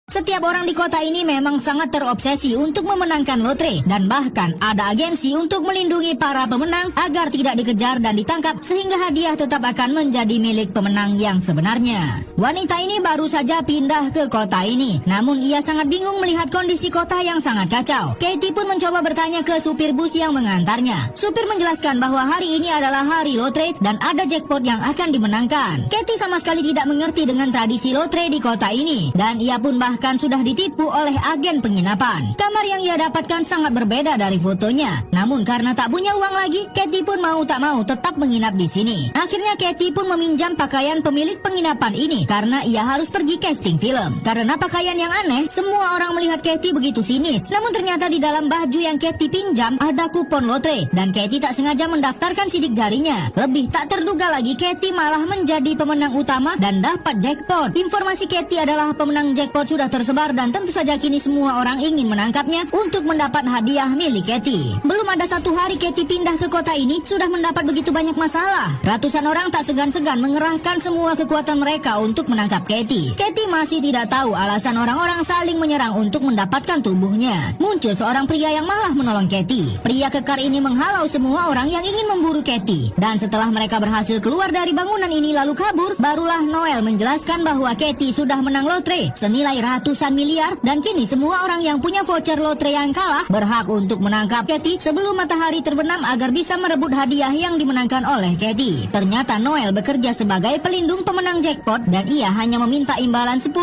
Setiap orang di kota ini memang sangat terobsesi untuk memenangkan lotre dan bahkan ada agensi untuk melindungi para pemenang agar tidak dikejar dan ditangkap sehingga hadiah tetap akan menjadi milik pemenang yang sebenarnya. Wanita ini baru saja pindah ke kota ini, namun ia sangat bingung melihat kondisi kota yang sangat kacau. Katie pun mencoba bertanya ke supir bus yang mengantarnya. Supir menjelaskan bahwa hari ini adalah hari lotre dan ada jackpot yang akan dimenangkan. Katie sama sekali tidak mengerti dengan tradisi lotre di kota ini dan ia pun bahkan sudah ditipu oleh agen penginapan. Kamar yang ia dapatkan sangat berbeda dari fotonya. Namun karena tak punya uang lagi, Katie pun mau tak mau tetap menginap di sini. Akhirnya Katie pun meminjam pakaian pemilik penginapan ini karena ia harus pergi casting film. Karena pakaian yang aneh, semua orang melihat Katie begitu sinis. Namun ternyata di dalam baju yang Katie pinjam ada kupon lotre dan Katie tak sengaja mendaftarkan sidik jarinya. Lebih tak terduga lagi, Katie malah menjadi pemenang utama dan dapat jackpot. Informasi Katie adalah pemenang jackpot sudah tersebar dan tentu saja kini semua orang ingin menangkapnya untuk mendapat hadiah milik Katie. Belum ada satu hari Katie pindah ke kota ini sudah mendapat begitu banyak masalah. Ratusan orang tak segan-segan mengerahkan semua kekuatan mereka untuk menangkap Katie. Katie masih tidak tahu alasan orang-orang saling menyerang untuk mendapatkan tubuhnya. Muncul seorang pria yang malah menolong Katie. Pria kekar ini menghalau semua orang yang ingin memburu Katie. Dan setelah mereka berhasil keluar dari bangunan ini lalu kabur, barulah Noel menjelaskan bahwa Katie sudah menang lotre senilai ratusan miliar dan kini semua orang yang punya voucher lotre yang kalah berhak untuk menangkap Katie sebelum matahari terbenam agar bisa merebut hadiah yang dimenangkan oleh Katie. Ternyata Noel bekerja sebagai pelindung pemenang jackpot dan ia hanya meminta imbalan 10%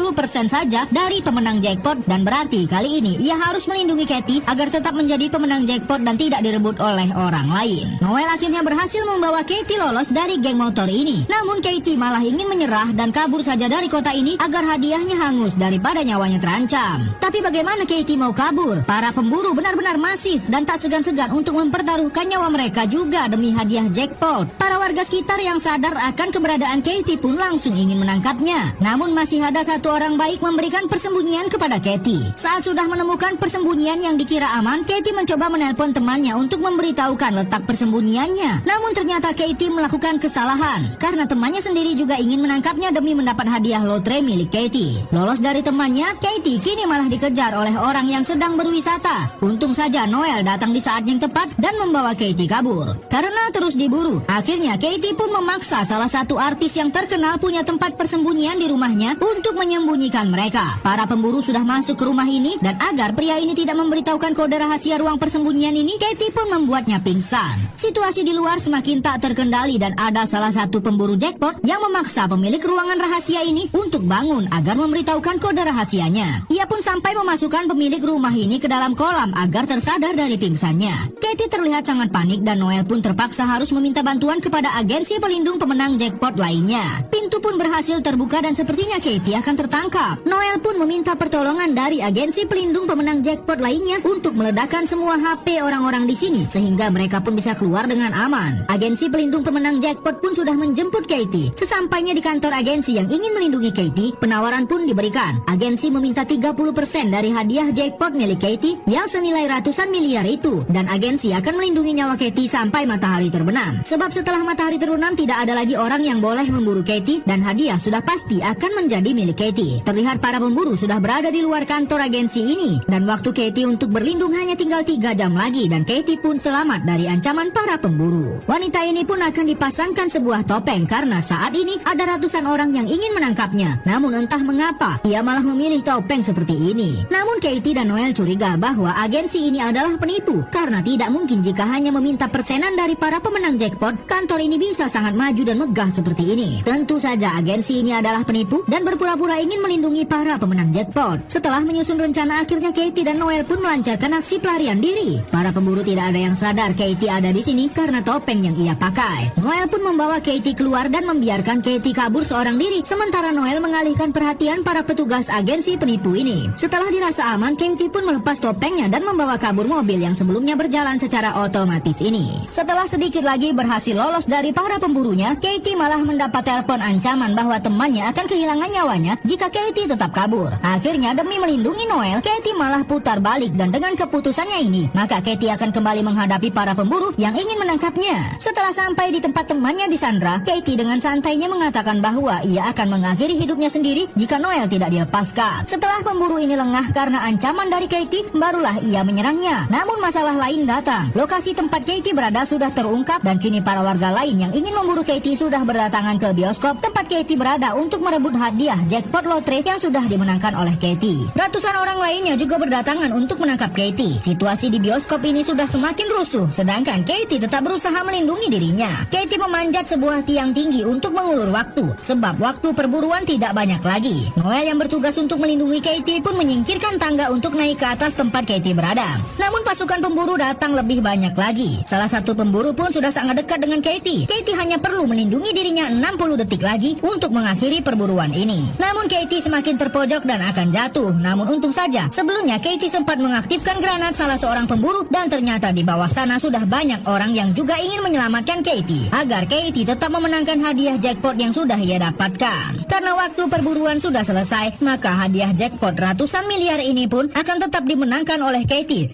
saja dari pemenang jackpot dan berarti kali ini ia harus melindungi Katie agar tetap menjadi pemenang jackpot dan tidak direbut oleh orang lain. Noel akhirnya berhasil membawa Katie lolos dari geng motor ini. Namun Katie malah ingin menyerah dan kabur saja dari kota ini agar hadiahnya hangus daripada nyawanya terancam. Tapi bagaimana Katie mau kabur? Para pemburu benar-benar masif dan tak segan-segan untuk mempertaruhkan nyawa mereka juga demi hadiah jackpot. Para warga sekitar yang sadar akan keberadaan Katie pun langsung ingin menangkapnya. Namun masih ada satu orang baik memberikan persembunyian kepada Katie. Saat sudah menemukan persembunyian yang dikira aman, Katie mencoba menelpon temannya untuk memberitahukan letak persembunyiannya. Namun ternyata Katie melakukan kesalahan karena temannya sendiri juga ingin menangkapnya demi mendapat hadiah lotre milik Katie. Lolos dari temannya, Katie kini malah dikejar oleh orang yang sedang berwisata. Untung saja Noel datang di saat yang tepat dan membawa Katie kabur. Karena terus diburu, akhirnya Katie pun memaksa salah satu artis yang terkenal punya tempat persembunyian di rumahnya untuk menyembunyikan mereka. Para pemburu sudah masuk ke rumah ini dan agar pria ini tidak memberitahukan kode rahasia ruang persembunyian ini, Katie pun membuatnya pingsan. Situasi di luar semakin tak terkendali dan ada salah satu pemburu jackpot yang memaksa pemilik ruangan rahasia ini untuk bangun agar memberitahukan kode rahasianya. Ia pun sampai memasukkan pemilik rumah ini ke dalam kolam agar tersadar dari pingsannya. Katie terlihat sangat panik dan Noel pun terpaksa harus meminta bantuan kepada agensi pelindung pemenang jackpot lainnya. Pintu pun berhasil terbuka dan sepertinya Katie akan tertangkap. Noel pun meminta pertolongan dari agensi pelindung pemenang jackpot lainnya untuk meledakkan semua HP orang-orang di sini sehingga mereka pun bisa keluar dengan aman. Agensi pelindung pemenang jackpot pun sudah menjemput Katie. Sesampainya di kantor agensi yang ingin melindungi Katie, penawaran pun diberikan. Agensi meminta 30% dari hadiah jackpot milik Katie yang senilai ratusan miliar itu dan agensi akan melindungi nyawa Katie sampai matahari terbenam. Sebab setelah matahari terbenam tidak ada lagi orang yang boleh memburu Katie dan hadiah sudah pasti akan menjadi milik Katie. Terlihat para pemburu sudah berada di luar kantor agensi ini dan waktu Katie untuk berlindung hanya tinggal 3 jam lagi dan Katie pun selamat dari ancaman para pemburu. Wanita ini pun akan dipasangkan sebuah topeng karena saat ini ada ratusan orang yang ingin menangkapnya. Namun entah mengapa ia malah memilih topeng seperti ini. Namun Katie dan Noel curiga bahwa agensi ini adalah penipu karena tidak mungkin jika hanya meminta persenan dari para pemenang jackpot, kantor ini bisa sangat maju dan megah seperti ini. Tentu saja agensi ini adalah penipu dan berpura-pura ingin melindungi para pemenang jackpot. Setelah menyusun rencana, akhirnya Katie dan Noel pun melancarkan aksi pelarian diri. Para pemburu tidak ada yang sadar Katie ada di sini karena topeng yang ia pakai. Noel pun membawa Katie keluar dan membiarkan Katie kabur seorang diri, sementara Noel mengalihkan perhatian para petugas agensi penipu ini. Setelah dirasa aman, Katie pun melepas topengnya dan membawa kabur mobil yang sebelumnya berjalan secara otomatis ini. Setelah sedikit lagi berhasil lolos dari para pemburunya, Katie malah mendapat telepon ancaman bahwa temannya akan kehilangan nyawanya jika Katie tetap kabur. Akhirnya demi melindungi Noel, Katie malah putar balik dan dengan keputusannya ini, maka Katie akan kembali menghadapi para pemburu yang ingin menangkapnya. Setelah sampai di tempat temannya disandra, Katie dengan santainya mengatakan bahwa ia akan mengakhiri hidupnya sendiri jika Noel tidak dilepaskan. lepaskan. Setelah pemburu ini lengah karena ancaman dari Katie, barulah ia menyerangnya. Namun masalah lain datang. Lokasi tempat Katie berada sudah terungkap dan kini para warga lain yang ingin memburu Katie sudah berdatangan ke bioskop tempat Katie berada untuk merebut hadiah jackpot lotre yang sudah dimenangkan oleh Katie. Ratusan orang lainnya juga berdatangan untuk menangkap Katie. Situasi di bioskop ini sudah semakin rusuh, sedangkan Katie tetap berusaha melindungi dirinya. Katie memanjat sebuah tiang tinggi untuk mengulur waktu, sebab waktu perburuan tidak banyak lagi. Noel yang bertugas untuk melindungi Katie pun menyingkirkan tangga untuk naik ke atas tempat Katie berada. Namun pasukan pemburu datang lebih banyak lagi. Salah satu pemburu pun sudah sangat dekat dengan Katie. Katie hanya perlu melindungi dirinya 60 detik lagi untuk mengakhiri perburuan ini. Namun Katie semakin terpojok dan akan jatuh. Namun untung saja, sebelumnya Katie sempat mengaktifkan granat salah seorang pemburu dan ternyata di bawah sana sudah banyak orang yang juga ingin menyelamatkan Katie agar Katie tetap memenangkan hadiah jackpot yang sudah ia dapatkan. Karena waktu perburuan sudah selesai, maka hadiah jackpot ratusan miliar ini pun akan tetap dimenangkan oleh Katie.